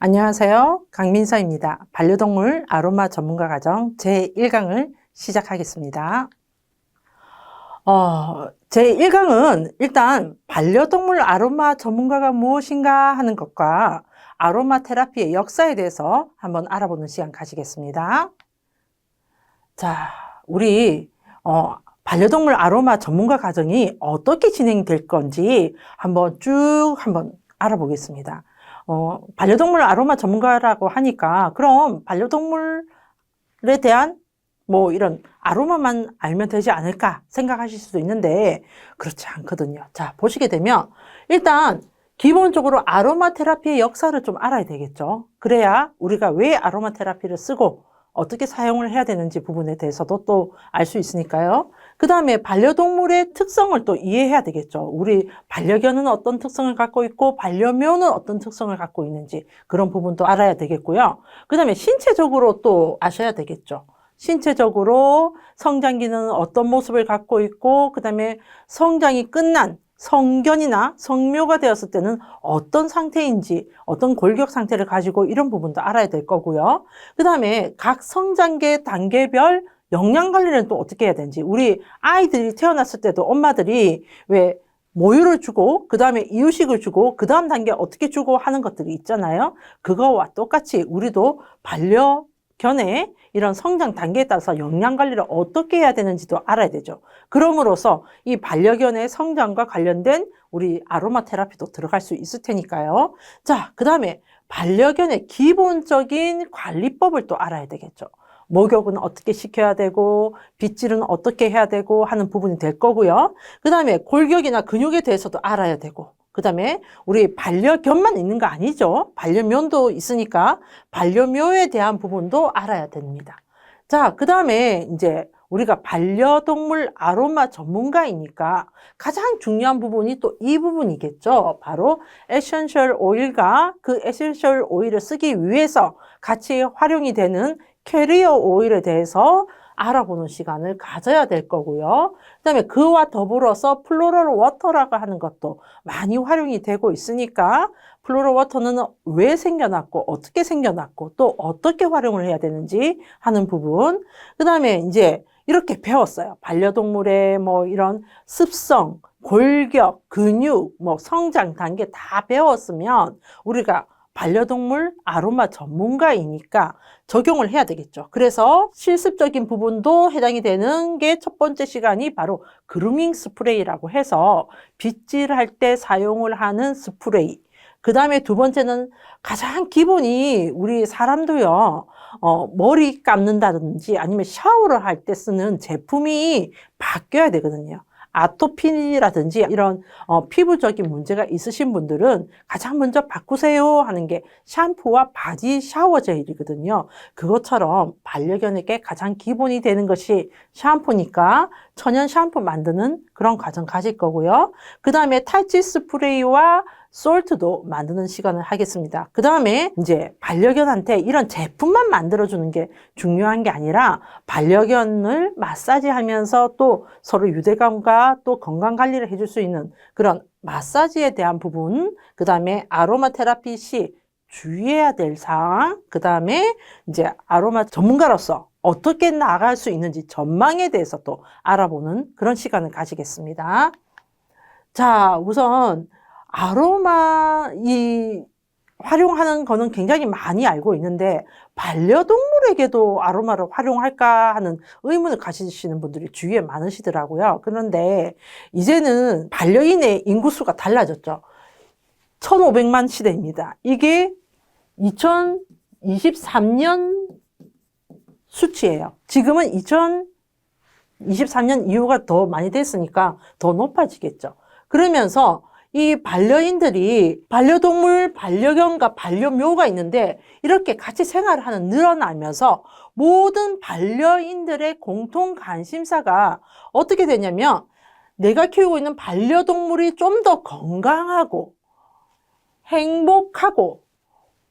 안녕하세요. 강민서입니다. 반려동물 아로마 전문가 과정 제1강을 시작하겠습니다. 제1강은 일단 반려동물 아로마 전문가가 무엇인가 하는 것과 아로마 테라피의 역사에 대해서 한번 알아보는 시간 가지겠습니다. 자, 우리 반려동물 아로마 전문가 과정이 어떻게 진행될 건지 한번 알아보겠습니다. 반려동물 아로마 전문가라고 하니까 그럼 반려동물에 대한 이런 아로마만 알면 되지 않을까 생각하실 수도 있는데 그렇지 않거든요. 자, 보시게 되면 일단 기본적으로 아로마 테라피의 역사를 좀 알아야 되겠죠. 그래야 우리가 왜 아로마 테라피를 쓰고 어떻게 사용을 해야 되는지 부분에 대해서도 또 알 수 있으니까요. 그 다음에 반려동물의 특성을 또 이해해야 되겠죠. 우리 반려견은 어떤 특성을 갖고 있고 반려묘는 어떤 특성을 갖고 있는지 그런 부분도 알아야 되겠고요. 그 다음에 신체적으로 또 아셔야 되겠죠. 신체적으로 성장기는 어떤 모습을 갖고 있고 그 다음에 성장이 끝난 성견이나 성묘가 되었을 때는 어떤 상태인지 어떤 골격 상태를 가지고 이런 부분도 알아야 될 거고요. 그 다음에 각 성장계 단계별 영양 관리는 또 어떻게 해야 되는지 우리 아이들이 태어났을 때도 엄마들이 왜 모유를 주고 그 다음에 이유식을 주고 그 다음 단계 어떻게 주고 하는 것들이 있잖아요. 그거와 똑같이 우리도 반려견의 이런 성장 단계에 따라서 영양 관리를 어떻게 해야 되는지도 알아야 되죠. 그럼으로써 이 반려견의 성장과 관련된 우리 아로마 테라피도 들어갈 수 있을 테니까요. 자, 그 다음에 반려견의 기본적인 관리법을 또 알아야 되겠죠. 목욕은 어떻게 시켜야 되고 빗질은 어떻게 해야 되고 하는 부분이 될 거고요. 그 다음에 골격이나 근육에 대해서도 알아야 되고 그 다음에 우리 반려견만 있는 거 아니죠. 반려묘도 있으니까 반려묘에 대한 부분도 알아야 됩니다. 자, 그 다음에 이제 우리가 반려동물 아로마 전문가이니까 가장 중요한 부분이 또 이 부분이겠죠. 바로 에센셜 오일과 그 에센셜 오일을 쓰기 위해서 같이 활용이 되는 캐리어 오일에 대해서 알아보는 시간을 가져야 될 거고요. 그 다음에 그와 더불어서 플로럴 워터라고 하는 것도 많이 활용이 되고 있으니까 플로럴 워터는 왜 생겨났고 어떻게 생겨났고 또 어떻게 활용을 해야 되는지 하는 부분. 그 다음에 이제 이렇게 배웠어요. 반려동물의 이런 습성, 골격, 근육, 성장 단계 다 배웠으면 우리가 반려동물 아로마 전문가이니까 적용을 해야 되겠죠. 그래서 실습적인 부분도 해당이 되는 게 첫 번째 시간이 바로 그루밍 스프레이라고 해서 빗질할 때 사용을 하는 스프레이. 그 다음에 두 번째는 가장 기본이 우리 사람도요, 머리 감는다든지 아니면 샤워를 할 때 쓰는 제품이 바뀌어야 되거든요. 아토피라든지 이런 피부적인 문제가 있으신 분들은 가장 먼저 바꾸세요 하는 게 샴푸와 바디 샤워 젤이거든요. 그것처럼 반려견에게 가장 기본이 되는 것이 샴푸니까 천연 샴푸 만드는 그런 과정 가질 거고요. 그 다음에 탈취 스프레이와 솔트도 만드는 시간을 하겠습니다. 그 다음에 이제 반려견한테 이런 제품만 만들어주는 게 중요한 게 아니라 반려견을 마사지하면서 또 서로 유대감과 또 건강 관리를 해줄 수 있는 그런 마사지에 대한 부분, 그 다음에 아로마 테라피 시 주의해야 될 사항, 그 다음에 이제 아로마 전문가로서 어떻게 나아갈 수 있는지 전망에 대해서 또 알아보는 그런 시간을 가지겠습니다. 자, 우선 아로마 활용하는 거는 굉장히 많이 알고 있는데 반려동물에게도 아로마를 활용할까 하는 의문을 가지시는 분들이 주위에 많으시더라고요. 그런데 이제는 반려인의 인구수가 달라졌죠. 1500만 시대입니다. 이게 2023년 수치예요. 지금은 2023년 이후가 더 많이 됐으니까 더 높아지겠죠. 그러면서 이 반려인들이 반려동물, 반려견과 반려묘가 있는데 이렇게 같이 생활을 하는 늘어나면서 모든 반려인들의 공통 관심사가 어떻게 되냐면 내가 키우고 있는 반려동물이 좀 더 건강하고 행복하고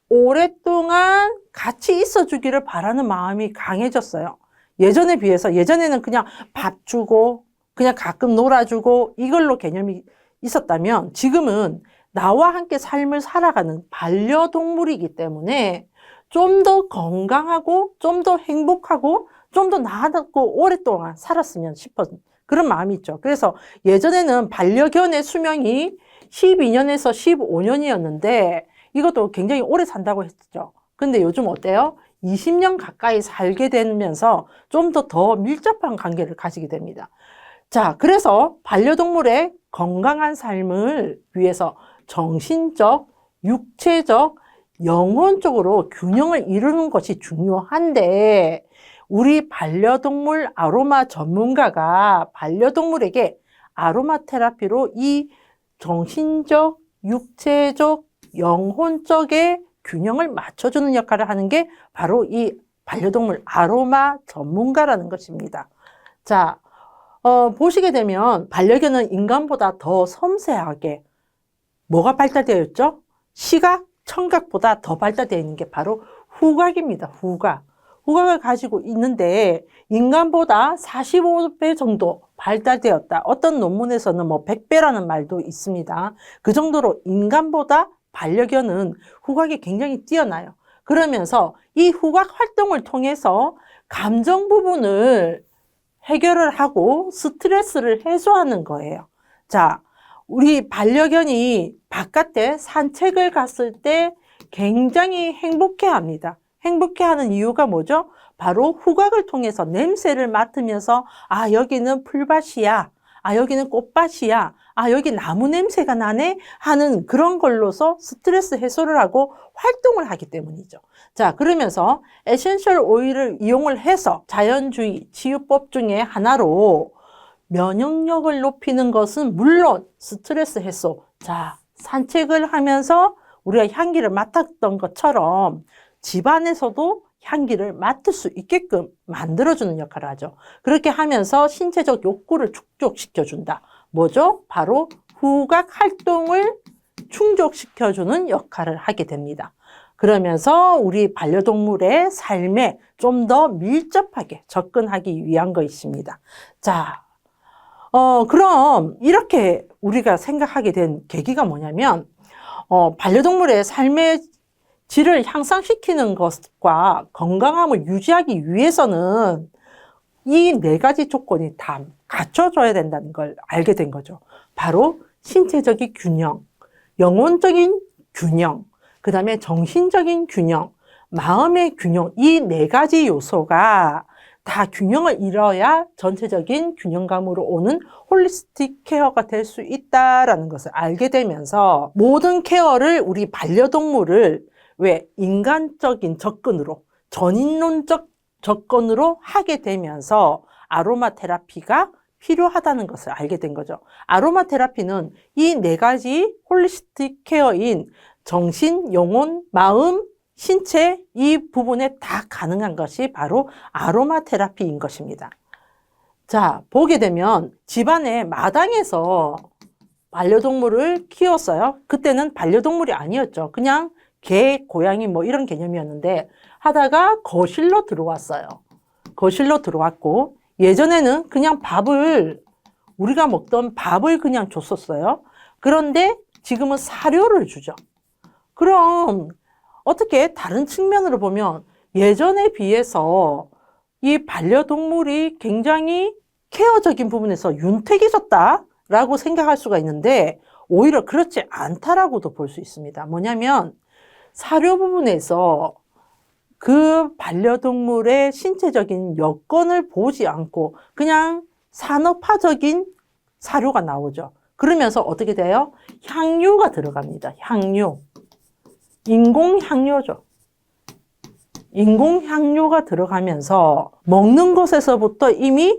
오랫동안 같이 있어주기를 바라는 마음이 강해졌어요. 예전에 비해서 예전에는 그냥 밥 주고 그냥 가끔 놀아주고 이걸로 개념이 있었다면 지금은 나와 함께 삶을 살아가는 반려동물이기 때문에 좀 더 건강하고 좀 더 행복하고 좀 더 나았고 오랫동안 살았으면 싶은 그런 마음이 있죠. 그래서 예전에는 반려견의 수명이 12년에서 15년이었는데 이것도 굉장히 오래 산다고 했죠. 근데 요즘 어때요? 20년 가까이 살게 되면서 좀 더 밀접한 관계를 가지게 됩니다. 자, 그래서 반려동물의 건강한 삶을 위해서 정신적, 육체적, 영혼적으로 균형을 이루는 것이 중요한데 우리 반려동물 아로마 전문가가 반려동물에게 아로마 테라피로 이 정신적, 육체적, 영혼적의 균형을 맞춰주는 역할을 하는 게 바로 이 반려동물 아로마 전문가라는 것입니다. 자, 보시게 되면 반려견은 인간보다 더 섬세하게 뭐가 발달되어 있죠? 시각, 청각보다 더 발달되어 있는 게 바로 후각입니다. 후각. 후각을 가지고 있는데 인간보다 45배 정도 발달되었다. 어떤 논문에서는 뭐 100배라는 말도 있습니다. 그 정도로 인간보다 반려견은 후각이 굉장히 뛰어나요. 그러면서 이 후각 활동을 통해서 감정 부분을 해결을 하고 스트레스를 해소하는 거예요. 자, 우리 반려견이 바깥에 산책을 갔을 때 굉장히 행복해합니다. 행복해하는 이유가 뭐죠? 바로 후각을 통해서 냄새를 맡으면서 아, 여기는 풀밭이야. 아, 여기는 꽃밭이야. 아, 여기 나무 냄새가 나네 하는 그런 걸로서 스트레스 해소를 하고 활동을 하기 때문이죠. 자, 그러면서 에센셜 오일을 이용을 해서 자연주의 치유법 중에 하나로 면역력을 높이는 것은 물론 스트레스 해소. 자, 산책을 하면서 우리가 향기를 맡았던 것처럼 집안에서도 향기를 맡을 수 있게끔 만들어주는 역할을 하죠. 그렇게 하면서 신체적 욕구를 축적시켜준다. 뭐죠? 바로 후각 활동을 충족시켜주는 역할을 하게 됩니다. 그러면서 우리 반려동물의 삶에 좀 더 밀접하게 접근하기 위한 것입니다. 자, 그럼 이렇게 우리가 생각하게 된 계기가 뭐냐면, 반려동물의 삶의 질을 향상시키는 것과 건강함을 유지하기 위해서는 이 네 가지 조건이 다 갖춰져야 된다는 걸 알게 된 거죠. 바로 신체적인 균형, 영혼적인 균형, 그 다음에 정신적인 균형, 마음의 균형, 이 네 가지 요소가 다 균형을 이뤄야 전체적인 균형감으로 오는 홀리스틱 케어가 될 수 있다라는 것을 알게 되면서 모든 케어를 우리 반려동물을 왜 인간적인 접근으로 전인론적 접근으로 하게 되면서 아로마 테라피가 필요하다는 것을 알게 된 거죠. 아로마 테라피는 이 네 가지 홀리스틱 케어인 정신, 영혼, 마음, 신체 이 부분에 다 가능한 것이 바로 아로마 테라피인 것입니다. 자, 보게 되면 집안의 마당에서 반려동물을 키웠어요. 그때는 반려동물이 아니었죠. 그냥 개, 고양이 뭐 이런 개념이었는데 하다가 거실로 들어왔어요. 거실로 들어왔고 예전에는 그냥 밥을 우리가 먹던 밥을 그냥 줬었어요. 그런데 지금은 사료를 주죠. 그럼 어떻게 다른 측면으로 보면 예전에 비해서 이 반려동물이 굉장히 케어적인 부분에서 윤택해졌다라고 생각할 수가 있는데 오히려 그렇지 않다라고도 볼 수 있습니다. 뭐냐면 사료 부분에서 그 반려동물의 신체적인 여건을 보지 않고 그냥 산업화적인 사료가 나오죠. 그러면서 어떻게 돼요? 향료가 들어갑니다. 향료. 인공향료죠. 인공향료가 들어가면서 먹는 것에서부터 이미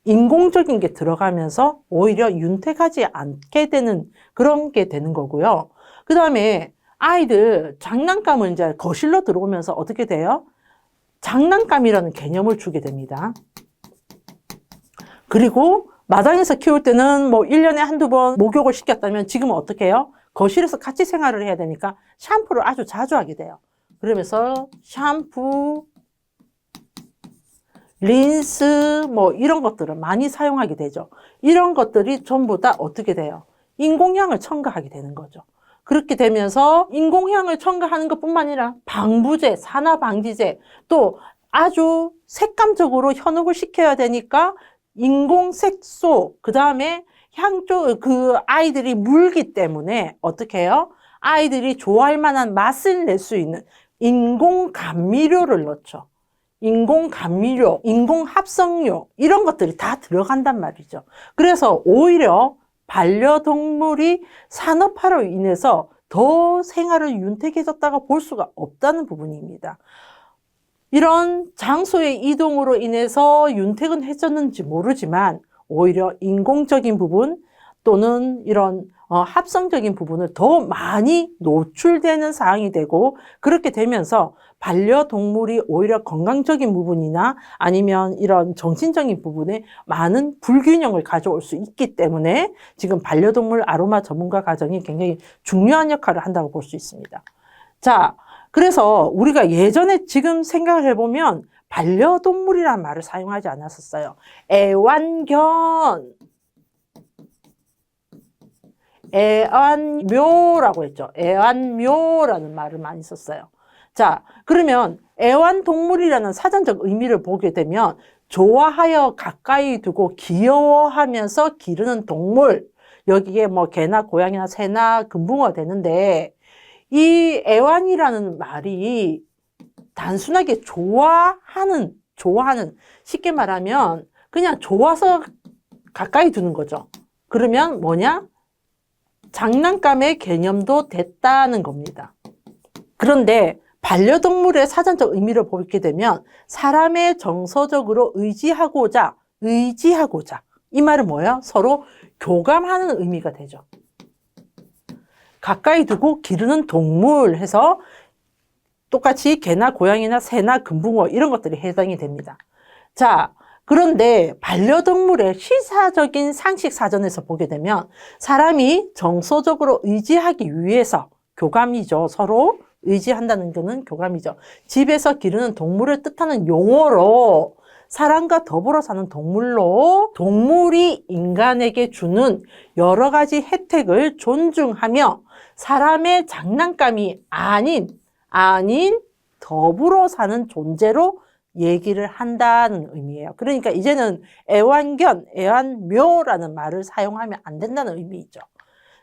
인공적인 게 들어가면서 오히려 윤택하지 않게 되는 그런 게 되는 거고요. 그 다음에 아이들 장난감을 이제 거실로 들어오면서 어떻게 돼요? 장난감이라는 개념을 주게 됩니다. 그리고 마당에서 키울 때는 뭐 1년에 한두 번 목욕을 시켰다면 지금은 어떻게 해요? 거실에서 같이 생활을 해야 되니까 샴푸를 아주 자주 하게 돼요. 그러면서 샴푸, 린스 뭐 이런 것들을 많이 사용하게 되죠. 이런 것들이 전부 다 어떻게 돼요? 인공향을 첨가하게 되는 거죠. 그렇게 되면서 인공향을 첨가하는 것뿐만 아니라 방부제, 산화방지제, 또 아주 색감적으로 현혹을 시켜야 되니까 인공색소, 그 다음에 향조, 아이들이 물기 때문에 어떻게 해요? 아이들이 좋아할 만한 맛을 낼 수 있는 인공감미료를 넣죠. 인공감미료, 인공합성료, 이런 것들이 다 들어간단 말이죠. 그래서 오히려 반려동물이 산업화로 인해서 더 생활을 윤택해졌다고 볼 수가 없다는 부분입니다. 이런 장소의 이동으로 인해서 윤택은 해졌는지 모르지만 오히려 인공적인 부분 또는 이런 합성적인 부분을 더 많이 노출되는 상황이 되고, 그렇게 되면서 반려동물이 오히려 건강적인 부분이나 아니면 이런 정신적인 부분에 많은 불균형을 가져올 수 있기 때문에 지금 반려동물 아로마 전문가 과정이 굉장히 중요한 역할을 한다고 볼 수 있습니다. 자, 그래서 우리가 예전에 지금 생각을 해보면 반려동물이라는 말을 사용하지 않았었어요. 애완견, 애완묘라고 했죠. 애완묘라는 말을 많이 썼어요. 자, 그러면 애완동물이라는 사전적 의미를 보게 되면 좋아하여 가까이 두고 귀여워하면서 기르는 동물, 여기에 뭐 개나 고양이나 새나 금붕어가 되는데, 이 애완이라는 말이 단순하게 좋아하는, 쉽게 말하면 그냥 좋아서 가까이 두는 거죠. 그러면 뭐냐? 장난감의 개념도 됐다는 겁니다. 그런데 반려동물의 사전적 의미를 보게 되면 사람의 정서적으로 의지하고자, 이 말은 뭐예요? 서로 교감하는 의미가 되죠. 가까이 두고 기르는 동물 해서 똑같이 개나 고양이나 새나 금붕어 이런 것들이 해당이 됩니다. 자, 그런데 반려동물의 시사적인 상식 사전에서 보게 되면 사람이 정서적으로 의지하기 위해서, 교감이죠. 서로 의지한다는 것은 교감이죠. 집에서 기르는 동물을 뜻하는 용어로 사람과 더불어 사는 동물로 동물이 인간에게 주는 여러 가지 혜택을 존중하며 사람의 장난감이 아닌 더불어 사는 존재로 얘기를 한다는 의미예요. 그러니까 이제는 애완견, 애완묘라는 말을 사용하면 안 된다는 의미이죠.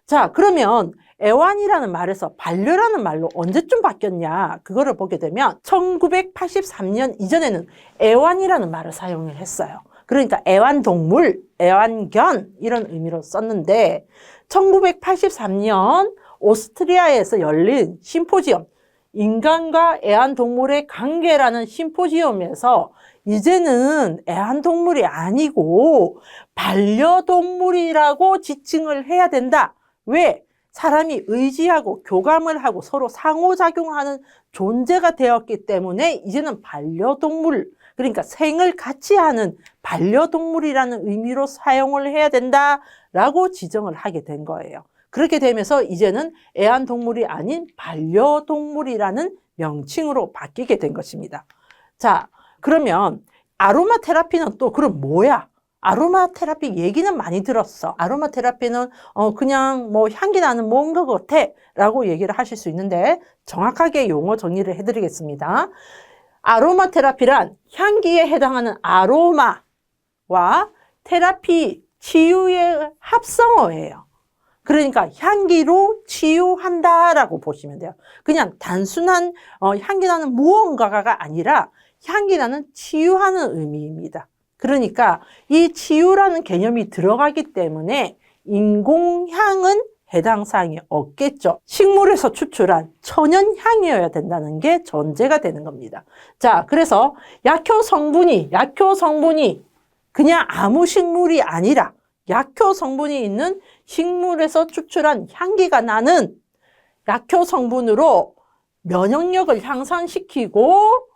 자, 그러면 애완이라는 말에서 반려라는 말로 언제쯤 바뀌었냐? 그거를 보게 되면 1983년 이전에는 애완이라는 말을 사용을 했어요. 그러니까 애완동물, 애완견 이런 의미로 썼는데 1983년 오스트리아에서 열린 심포지엄, 인간과 애완동물의 관계라는 심포지엄에서 이제는 애완동물이 아니고 반려동물이라고 지칭을 해야 된다. 왜? 사람이 의지하고 교감을 하고 서로 상호작용하는 존재가 되었기 때문에 이제는 반려동물, 그러니까 생을 같이 하는 반려동물이라는 의미로 사용을 해야 된다라고 지정을 하게 된 거예요. 그렇게 되면서 이제는 애완동물이 아닌 반려동물이라는 명칭으로 바뀌게 된 것입니다. 자, 그러면 아로마 테라피는 또 그럼 뭐야? 아로마 테라피 얘기는 많이 들었어. 아로마 테라피는 그냥 뭐 향기 나는 뭔가 같아 라고 얘기를 하실 수 있는데 정확하게 용어 정리를 해드리겠습니다. 아로마 테라피란 향기에 해당하는 아로마와 테라피, 치유의 합성어예요. 그러니까 향기로 치유한다라고 보시면 돼요. 그냥 단순한 향기 나는 무언가가 아니라 향기 나는 치유하는 의미입니다. 그러니까 이 치유라는 개념이 들어가기 때문에 인공향은 해당 사항이 없겠죠. 식물에서 추출한 천연향이어야 된다는 게 전제가 되는 겁니다. 자, 그래서 약효 성분이 그냥 아무 식물이 아니라 약효 성분이 있는 식물에서 추출한 향기가 나는 약효 성분으로 면역력을 향상시키고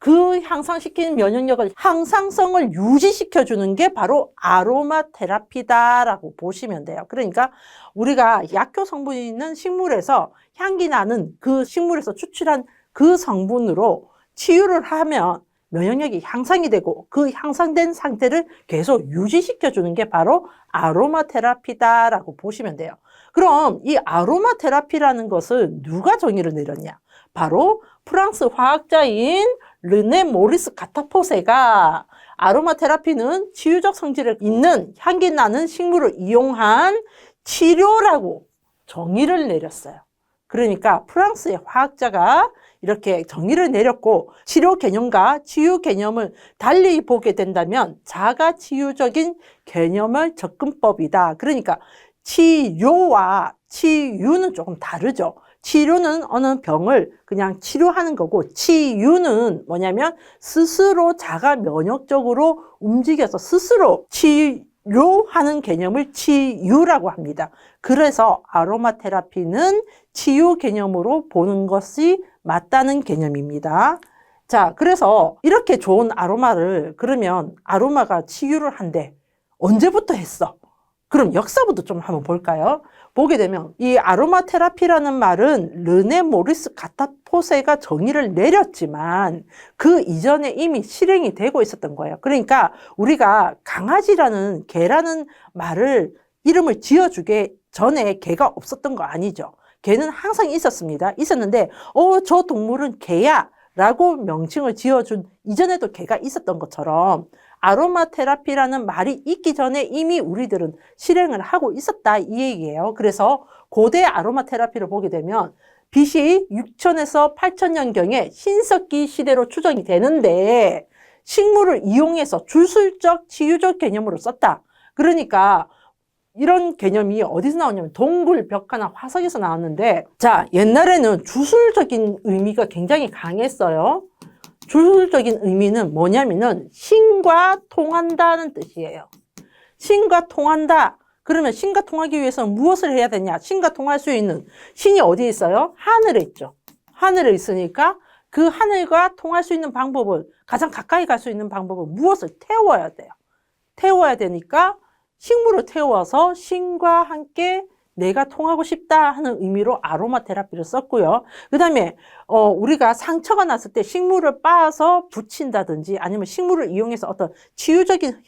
그 향상시키는 면역력을 항상성을 유지시켜주는 게 바로 아로마 테라피다라고 보시면 돼요. 그러니까 우리가 약효 성분이 있는 식물에서 향기 나는 그 식물에서 추출한 그 성분으로 치유를 하면 면역력이 향상이 되고 그 향상된 상태를 계속 유지시켜주는 게 바로 아로마 테라피다라고 보시면 돼요. 그럼 이 아로마 테라피라는 것을 누가 정의를 내렸냐? 바로 프랑스 화학자인 르네 모리스 가타포세가 아로마 테라피는 치유적 성질을 있는 향기 나는 식물을 이용한 치료라고 정의를 내렸어요. 그러니까 프랑스의 화학자가 이렇게 정의를 내렸고 치료 개념과 치유 개념을 달리 보게 된다면 자가치유적인 개념의 접근법이다. 그러니까 치료와 치유는 조금 다르죠. 치료는 어느 병을 그냥 치료하는 거고 치유는 뭐냐면 스스로 자가 면역적으로 움직여서 스스로 치료하는 개념을 치유라고 합니다. 그래서 아로마 테라피는 치유 개념으로 보는 것이 맞다는 개념입니다. 자, 그래서 이렇게 좋은 아로마를 그러면 아로마가 치유를 한대. 언제부터 했어? 그럼 역사부터 좀 한번 볼까요? 보게 되면 이 아로마 테라피라는 말은 르네 모리스 가타포세가 정의를 내렸지만 그 이전에 이미 실행이 되고 있었던 거예요. 그러니까 우리가 강아지라는 개라는 말을 이름을 지어주게 전에 개가 없었던 거 아니죠. 개는 항상 있었습니다. 있었는데 저 동물은 개야 라고 명칭을 지어준 이전에도 개가 있었던 것처럼 아로마 테라피라는 말이 있기 전에 이미 우리들은 실행을 하고 있었다 이 얘기예요. 그래서 고대 아로마 테라피를 보게 되면 BC 6000에서 8000년경에 신석기 시대로 추정이 되는데 식물을 이용해서 주술적 치유적 개념으로 썼다. 그러니까 이런 개념이 어디서 나오냐면 동굴, 벽화나 화석에서 나왔는데 자, 옛날에는 주술적인 의미가 굉장히 강했어요. 주술적인 의미는 뭐냐면은 신과 통한다는 뜻이에요. 신과 통한다. 그러면 신과 통하기 위해서는 무엇을 해야 되냐? 신과 통할 수 있는 신이 어디에 있어요? 하늘에 있죠. 하늘에 있으니까 그 하늘과 통할 수 있는 방법은 가장 가까이 갈 수 있는 방법은 무엇을 태워야 돼요. 태워야 되니까 식물을 태워서 신과 함께 내가 통하고 싶다 하는 의미로 아로마 테라피를 썼고요. 그 다음에 우리가 상처가 났을 때 식물을 빻아서 붙인다든지 아니면 식물을 이용해서 어떤 치유적인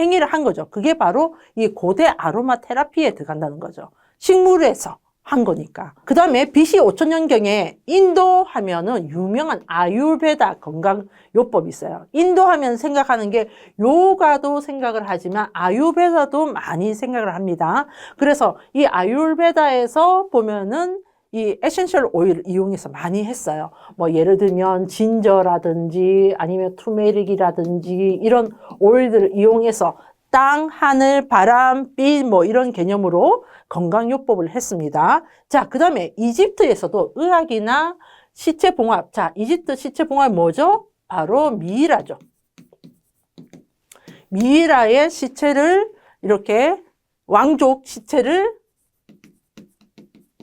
행위를 한 거죠. 그게 바로 이 고대 아로마 테라피에 들어간다는 거죠. 식물에서 한 거니까. 그 다음에 BC 5000년경에 인도 하면은 유명한 아유르베다 건강요법이 있어요. 인도 하면 생각하는 게 요가도 생각을 하지만 아유르베다도 많이 생각을 합니다. 그래서 이 아유르베다에서 보면은 이 에센셜 오일을 이용해서 많이 했어요. 뭐 예를 들면 진저라든지 아니면 투메릭이라든지 이런 오일들을 이용해서 땅, 하늘, 바람, 빛 뭐 이런 개념으로 건강요법을 했습니다. 자, 그 다음에 이집트에서도 의학이나 시체봉합. 자, 이집트 시체봉합이 뭐죠? 바로 미이라죠. 미이라의 시체를 이렇게 왕족 시체를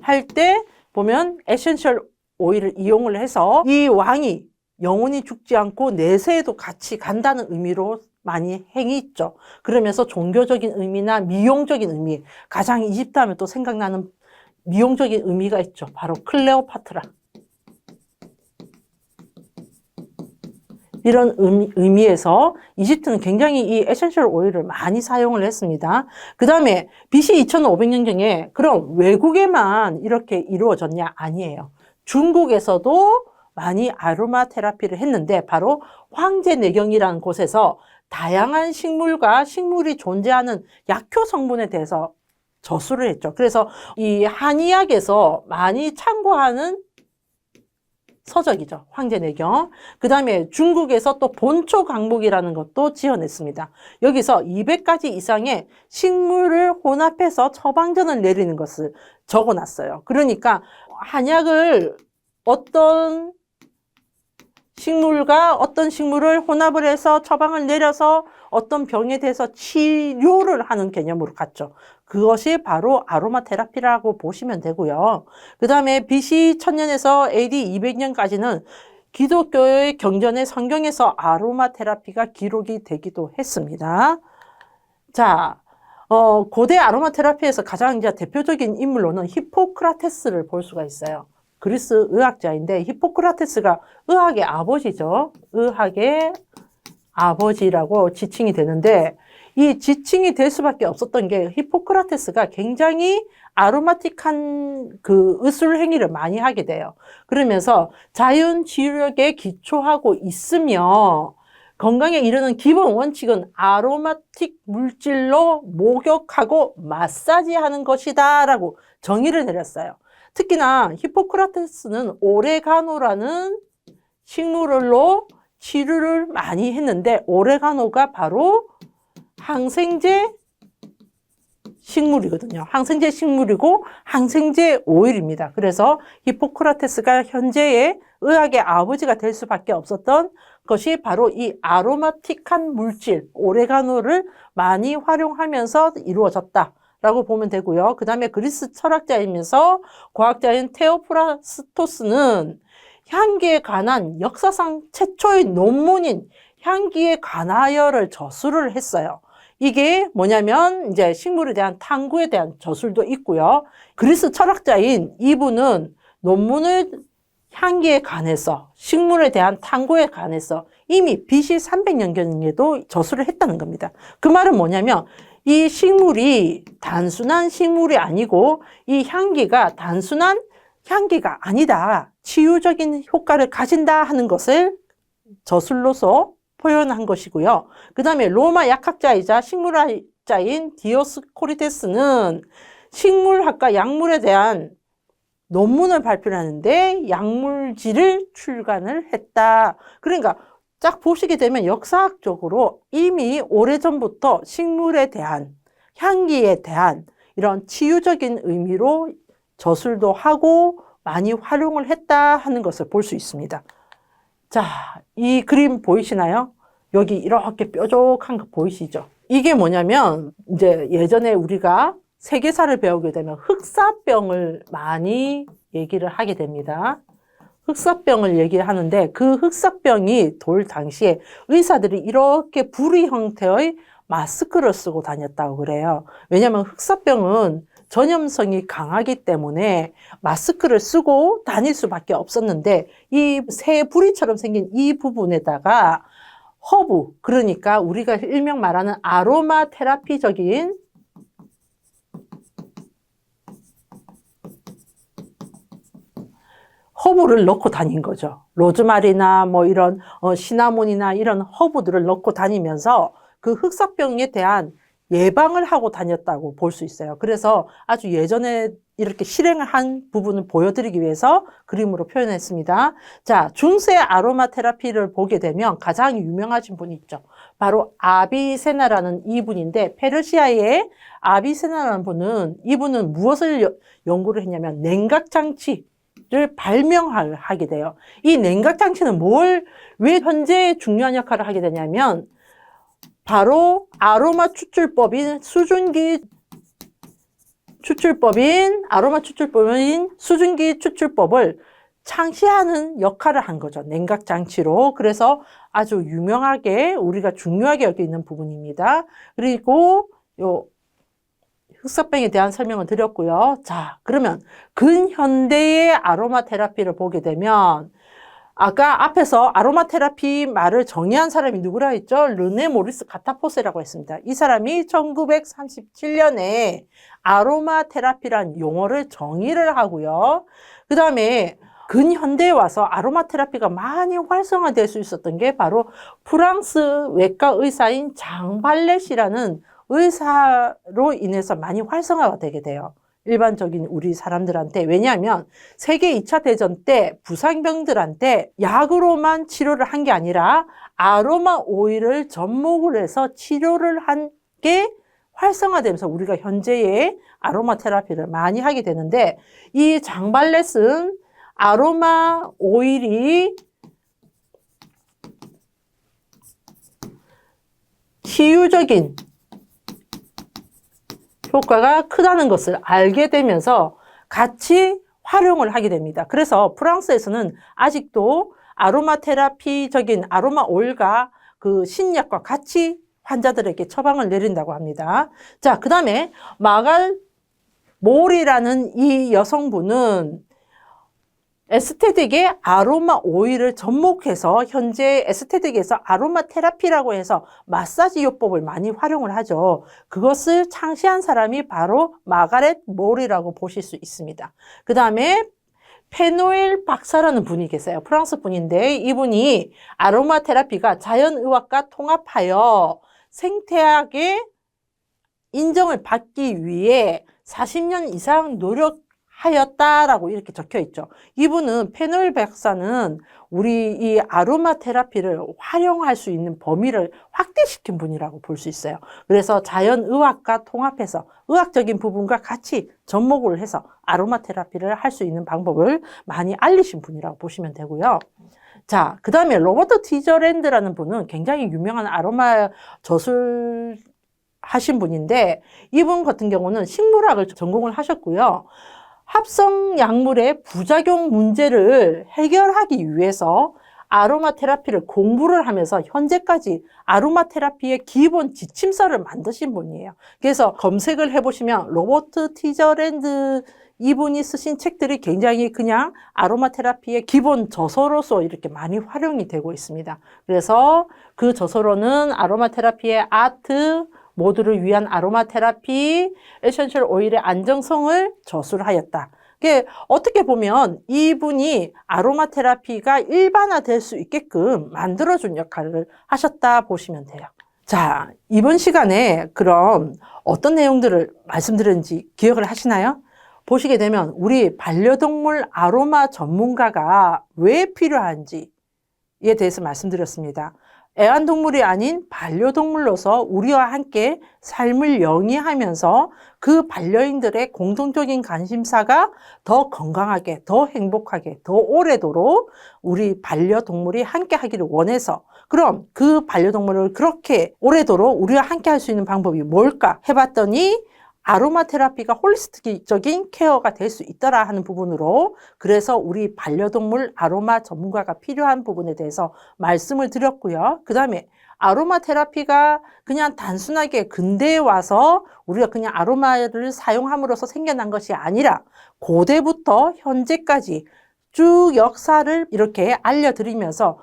할 때 보면 에센셜 오일을 이용을 해서 이 왕이 영원히 죽지 않고 내세에도 같이 간다는 의미로 많이 행이 있죠. 그러면서 종교적인 의미나 미용적인 의미, 가장 이집트 하면 또 생각나는 미용적인 의미가 있죠. 바로 클레오파트라. 이런 의미에서 이집트는 굉장히 이 에센셜 오일을 많이 사용을 했습니다. 그 다음에 BC 2500년경에 그럼 외국에만 이렇게 이루어졌냐? 아니에요. 중국에서도 많이 아로마 테라피를 했는데 바로 황제내경이라는 곳에서 다양한 식물과 식물이 존재하는 약효 성분에 대해서 저술을 했죠. 그래서 이 한의학에서 많이 참고하는 서적이죠. 황제내경. 그 다음에 중국에서 또 본초 강목이라는 것도 지어냈습니다. 여기서 200가지 이상의 식물을 혼합해서 처방전을 내리는 것을 적어놨어요. 그러니까 한약을 어떤 식물과 어떤 식물을 혼합을 해서 처방을 내려서 어떤 병에 대해서 치료를 하는 개념으로 갔죠. 그것이 바로 아로마 테라피라고 보시면 되고요. 그 다음에 BC 1000년에서 AD 200년까지는 기독교의 경전의 성경에서 아로마 테라피가 기록이 되기도 했습니다. 자, 고대 아로마 테라피에서 가장 이제 대표적인 인물로는 히포크라테스를 볼 수가 있어요. 그리스 의학자인데 히포크라테스가 의학의 아버지죠. 의학의 아버지라고 지칭이 되는데 이 지칭이 될 수밖에 없었던 게 히포크라테스가 굉장히 아로마틱한 그 의술 행위를 많이 하게 돼요. 그러면서 자연 치유력에 기초하고 있으며 건강에 이르는 기본 원칙은 아로마틱 물질로 목욕하고 마사지하는 것이다 라고 정의를 내렸어요. 특히나 히포크라테스는 오레가노라는 식물로 치료를 많이 했는데 오레가노가 바로 항생제 식물이거든요. 항생제 식물이고 항생제 오일입니다. 그래서 히포크라테스가 현재의 의학의 아버지가 될 수밖에 없었던 것이 바로 이 아로마틱한 물질 오레가노를 많이 활용하면서 이루어졌다라고 보면 되고요. 그 다음에 그리스 철학자이면서 과학자인 테오프라스토스는 향기에 관한 역사상 최초의 논문인 향기에 관하여를 저술을 했어요. 이게 뭐냐면 이제 식물에 대한 탐구에 대한 저술도 있고요. 그리스 철학자인 이분은 논문을 향기에 관해서 식물에 대한 탐구에 관해서 이미 BC 300년경에도 저술을 했다는 겁니다. 그 말은 뭐냐면 이 식물이 단순한 식물이 아니고 이 향기가 단순한 향기가 아니다. 치유적인 효과를 가진다 하는 것을 저술로서 표현한 것이고요. 그 다음에 로마 약학자이자 식물학자인 디오스코리데스는 식물학과 약물에 대한 논문을 발표하는데 약물지를 출간을 했다. 그러니까 쫙 보시게 되면 역사학적으로 이미 오래전부터 식물에 대한 향기에 대한 이런 치유적인 의미로 저술도 하고 많이 활용을 했다 하는 것을 볼 수 있습니다. 자, 이 그림 보이시나요? 여기 이렇게 뾰족한 거 보이시죠? 이게 뭐냐면 이제 예전에 우리가 세계사를 배우게 되면 흑사병을 많이 얘기를 하게 됩니다. 흑사병을 얘기하는데 그 흑사병이 돌 당시에 의사들이 이렇게 부리 형태의 마스크를 쓰고 다녔다고 그래요. 왜냐하면 흑사병은 전염성이 강하기 때문에 마스크를 쓰고 다닐 수밖에 없었는데 이 새 부리처럼 생긴 이 부분에다가 허브, 그러니까 우리가 일명 말하는 아로마 테라피적인 허브를 넣고 다닌 거죠. 로즈마리나 뭐 이런 시나몬이나 이런 허브들을 넣고 다니면서 그 흑사병에 대한 예방을 하고 다녔다고 볼 수 있어요. 그래서 아주 예전에 이렇게 실행을 한 부분을 보여드리기 위해서 그림으로 표현했습니다. 자, 중세 아로마 테라피를 보게 되면 가장 유명하신 분이 있죠. 바로 아비세나라는 이분인데 페르시아의 아비세나라는 분은 이분은 무엇을 연구를 했냐면 냉각장치를 발명하게 돼요. 이 냉각장치는 왜 현재 중요한 역할을 하게 되냐면 바로 아로마 추출법인 수증기 추출법을 창시하는 역할을 한 거죠. 냉각장치로. 그래서 아주 유명하게 우리가 중요하게 여기 있는 부분입니다. 그리고 요 흑사병에 대한 설명을 드렸고요. 자, 그러면 근현대의 아로마 테라피를 보게 되면 아까 앞에서 아로마 테라피 말을 정의한 사람이 누구라 했죠? 르네 모리스 가타포세라고 했습니다. 이 사람이 1937년에 아로마 테라피란 용어를 정의를 하고요. 그 다음에 근현대에 와서 아로마 테라피가 많이 활성화될 수 있었던 게 바로 프랑스 외과 의사인 장 발렛이라는 의사로 인해서 많이 활성화가 되게 돼요. 일반적인 우리 사람들한테. 왜냐하면 세계 2차 대전 때 부상병들한테 약으로만 치료를 한 게 아니라 아로마 오일을 접목을 해서 치료를 한 게 활성화되면서 우리가 현재의 아로마 테라피를 많이 하게 되는데 이 장발렛은 아로마 오일이 치유적인 효과가 크다는 것을 알게 되면서 같이 활용을 하게 됩니다. 그래서 프랑스에서는 아직도 아로마 테라피적인 아로마 오일과 그 신약과 같이 환자들에게 처방을 내린다고 합니다. 자, 그 다음에 마갈 몰이라는 이 여성분은 에스테틱의 아로마 오일을 접목해서 현재 에스테틱에서 아로마 테라피라고 해서 마사지 요법을 많이 활용을 하죠. 그것을 창시한 사람이 바로 마가렛 몰이라고 보실 수 있습니다. 그 다음에 페노일 박사라는 분이 계세요. 프랑스 분인데 이분이 아로마 테라피가 자연의학과 통합하여 생태학의 인정을 받기 위해 40년 이상 노력하였다라고 이렇게 적혀 있죠. 이분은 페노일 박사는 우리 이 아로마 테라피를 활용할 수 있는 범위를 확대시킨 분이라고 볼 수 있어요. 그래서 자연의학과 통합해서 의학적인 부분과 같이 접목을 해서 아로마 테라피를 할 수 있는 방법을 많이 알리신 분이라고 보시면 되고요. 자, 그 다음에 로버트 티저랜드라는 분은 굉장히 유명한 아로마 저술 하신 분인데 이분 같은 경우는 식물학을 전공을 하셨고요. 합성 약물의 부작용 문제를 해결하기 위해서 아로마 테라피를 공부를 하면서 현재까지 아로마 테라피의 기본 지침서를 만드신 분이에요. 그래서 검색을 해보시면 로버트 티저랜드 이분이 쓰신 책들이 굉장히 그냥 아로마 테라피의 기본 저서로서 이렇게 많이 활용이 되고 있습니다. 그래서 그 저서로는 아로마 테라피의 아트, 모두를 위한 아로마 테라피, 에센셜 오일의 안정성을 저술하였다. 어떻게 보면 이분이 아로마 테라피가 일반화될 수 있게끔 만들어준 역할을 하셨다 보시면 돼요. 자, 이번 시간에 그럼 어떤 내용들을 말씀드렸는지 기억을 하시나요? 보시게 되면 우리 반려동물 아로마 전문가가 왜 필요한지에 대해서 말씀드렸습니다. 애완동물이 아닌 반려동물로서 우리와 함께 삶을 영위하면서 그 반려인들의 공통적인 관심사가 더 건강하게, 더 행복하게, 더 오래도록 우리 반려동물이 함께 하기를 원해서 그럼 그 반려동물을 그렇게 오래도록 우리와 함께 할 수 있는 방법이 뭘까 해봤더니 아로마 테라피가 홀리스틱적인 케어가 될 수 있더라 하는 부분으로 그래서 우리 반려동물 아로마 전문가가 필요한 부분에 대해서 말씀을 드렸고요. 그 다음에 아로마 테라피가 그냥 단순하게 근대에 와서 우리가 그냥 아로마를 사용함으로써 생겨난 것이 아니라 고대부터 현재까지 쭉 역사를 이렇게 알려드리면서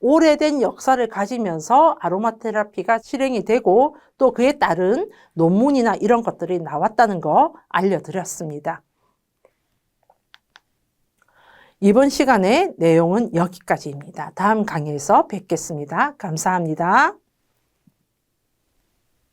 오래된 역사를 가지면서 아로마 테라피가 실행이 되고 또 그에 따른 논문이나 이런 것들이 나왔다는 거 알려드렸습니다. 이번 시간의 내용은 여기까지입니다. 다음 강의에서 뵙겠습니다. 감사합니다.